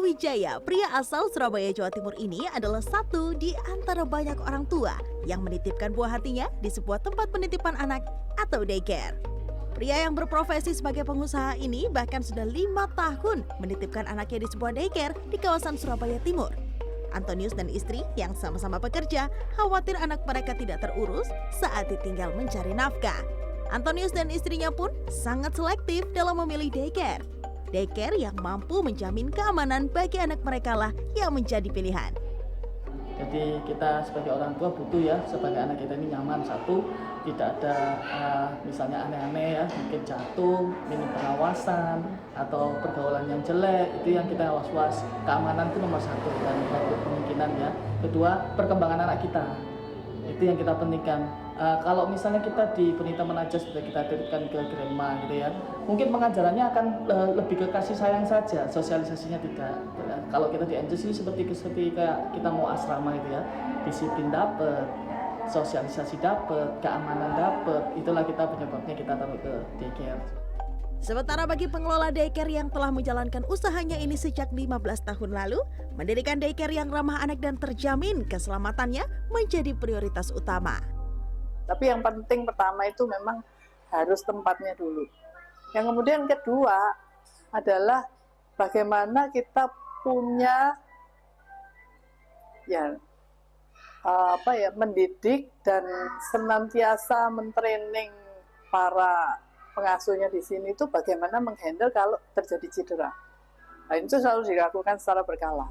Wijaya, pria asal Surabaya, Jawa Timur ini adalah satu di antara banyak orang tua yang menitipkan buah hatinya di sebuah tempat penitipan anak atau daycare. Pria yang berprofesi sebagai pengusaha ini bahkan sudah 5 tahun menitipkan anaknya di sebuah daycare di kawasan Surabaya Timur. Antonius dan istri yang sama-sama bekerja khawatir anak mereka tidak terurus saat ditinggal mencari nafkah. Antonius dan istrinya pun sangat selektif dalam memilih daycare. Daycare yang mampu menjamin keamanan bagi anak mereka lah yang menjadi pilihan. Jadi kita sebagai orang tua butuh ya, sebagai anak kita ini nyaman. Satu, tidak ada misalnya aneh-aneh ya, mungkin jatuh, minim pengawasan, atau pergaulan yang jelek, itu yang kita was-was. Keamanan itu nomor satu dan kemungkinan ya. Kedua, perkembangan anak kita, itu yang kita pentingkan. Kalau misalnya kita di Penita Menajas sudah kita titipkan ke grandma gitu ya, mungkin pengajarannya akan lebih ke kasih sayang saja, sosialisasinya tidak. Kalau kita di Anjus ini seperti kayak kita mau asrama gitu ya, disiplin dapat, sosialisasi dapat, keamanan dapat, itulah kita penyebabnya kita taruh ke daycare. Sementara bagi pengelola daycare yang telah menjalankan usahanya ini sejak 15 tahun lalu, mendirikan daycare yang ramah anak dan terjamin keselamatannya menjadi prioritas utama. Tapi yang penting pertama itu memang harus tempatnya dulu. Yang kemudian kedua adalah bagaimana kita punya mendidik dan senantiasa mentraining para pengasuhnya di sini itu bagaimana menghandle kalau terjadi cedera. Nah, itu selalu dilakukan secara berkala.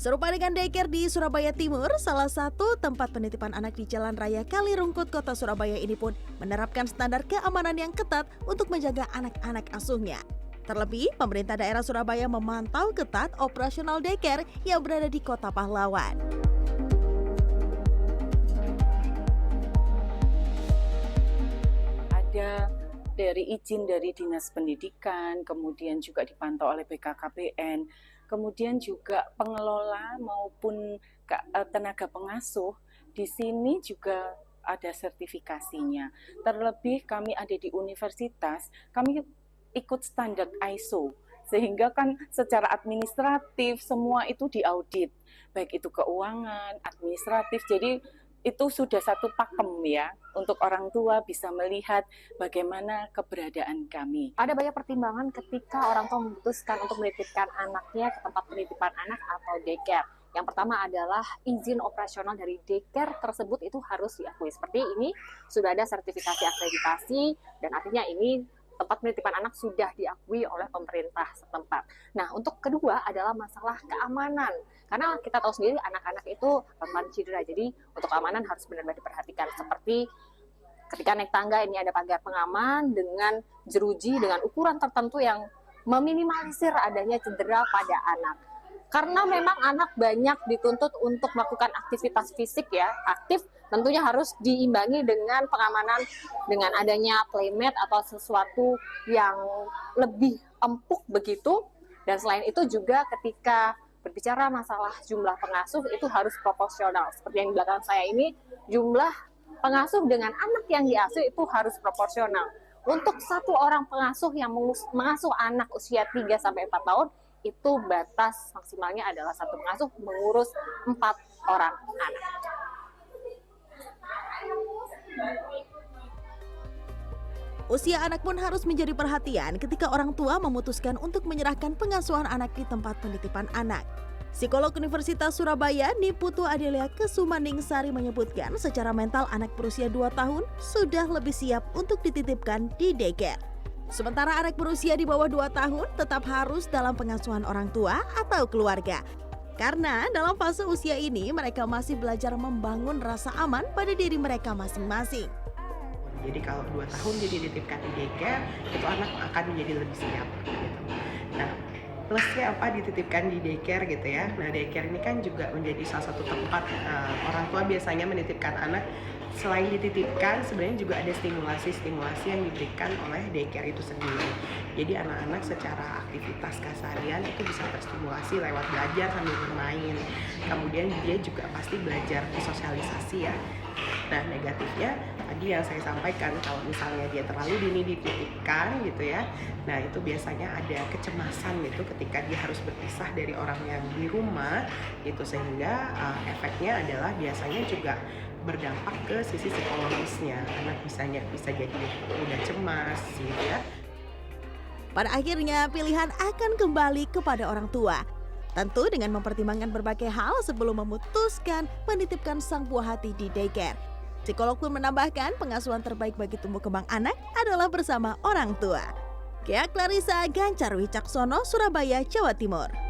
Serupa dengan daycare di Surabaya Timur, salah satu tempat penitipan anak di Jalan Raya Kalirungkut, Kota Surabaya ini pun menerapkan standar keamanan yang ketat untuk menjaga anak-anak asuhnya. Terlebih, pemerintah daerah Surabaya memantau ketat operasional daycare yang berada di Kota Pahlawan. Ada dari izin dari Dinas Pendidikan, kemudian juga dipantau oleh BKKBN, kemudian juga pengelola maupun tenaga pengasuh di sini juga ada sertifikasinya. Terlebih kami ada di universitas, kami ikut standar ISO, sehingga kan secara administratif semua itu diaudit, baik itu keuangan, administratif, jadi itu sudah satu pakem ya, untuk orang tua bisa melihat bagaimana keberadaan kami. Ada banyak pertimbangan ketika orang tua memutuskan untuk menitipkan anaknya ke tempat penitipan anak atau daycare. Yang pertama adalah izin operasional dari daycare tersebut itu harus diakui. Seperti ini sudah ada sertifikasi akreditasi dan artinya ini tempat penitipan anak sudah diakui oleh pemerintah setempat. Nah, untuk kedua adalah masalah keamanan. Karena kita tahu sendiri anak-anak itu rentan cedera. Jadi, untuk keamanan harus benar-benar diperhatikan. Seperti ketika naik tangga ini ada pagar pengaman dengan jeruji dengan ukuran tertentu yang meminimalisir adanya cedera pada anak. Karena memang anak banyak dituntut untuk melakukan aktivitas fisik ya, aktif, tentunya harus diimbangi dengan pengamanan dengan adanya playmat atau sesuatu yang lebih empuk begitu. Dan selain itu juga ketika berbicara masalah jumlah pengasuh itu harus proporsional. Seperti yang di belakang saya ini, jumlah pengasuh dengan anak yang diasuh itu harus proporsional. Untuk satu orang pengasuh yang mengasuh anak usia 3-4 tahun, itu batas maksimalnya adalah satu pengasuh mengurus 4 orang anak. Usia anak pun harus menjadi perhatian ketika orang tua memutuskan untuk menyerahkan pengasuhan anak di tempat penitipan anak. Psikolog Universitas Surabaya Niputu Adelia Kesumaningsari menyebutkan secara mental anak berusia 2 tahun sudah lebih siap untuk dititipkan di daycare. Sementara anak berusia di bawah 2 tahun tetap harus dalam pengasuhan orang tua atau keluarga. Karena dalam fase usia ini mereka masih belajar membangun rasa aman pada diri mereka masing-masing. Jadi kalau 2 tahun dia dititipkan di daycare, itu anak akan menjadi lebih siap gitu. Nah, plusnya apa dititipkan di daycare gitu ya. Nah, daycare ini kan juga menjadi salah satu tempat orang tua biasanya menitipkan anak. Selain dititipkan, sebenarnya juga ada stimulasi yang diberikan oleh daycare itu sendiri. Jadi anak-anak secara aktivitas keseharian itu bisa terstimulasi lewat belajar sambil bermain. Kemudian dia juga pasti belajar sosialisasi ya. Nah, negatifnya tadi yang saya sampaikan, kalau misalnya dia terlalu dini dititipkan gitu ya, nah itu biasanya ada kecemasan gitu ketika dia harus berpisah dari orang yang di rumah gitu, sehingga efeknya adalah biasanya juga berdampak ke sisi psikologisnya. Anak bisa jadi mudah cemas gitu ya. Pada akhirnya, pilihan akan kembali kepada orang tua. Tentu dengan mempertimbangkan berbagai hal sebelum memutuskan menitipkan sang buah hati di daycare. Psikolog pun menambahkan pengasuhan terbaik bagi tumbuh kembang anak adalah bersama orang tua. Kia Clarissa Gancar Wicaksono, Surabaya, Jawa Timur.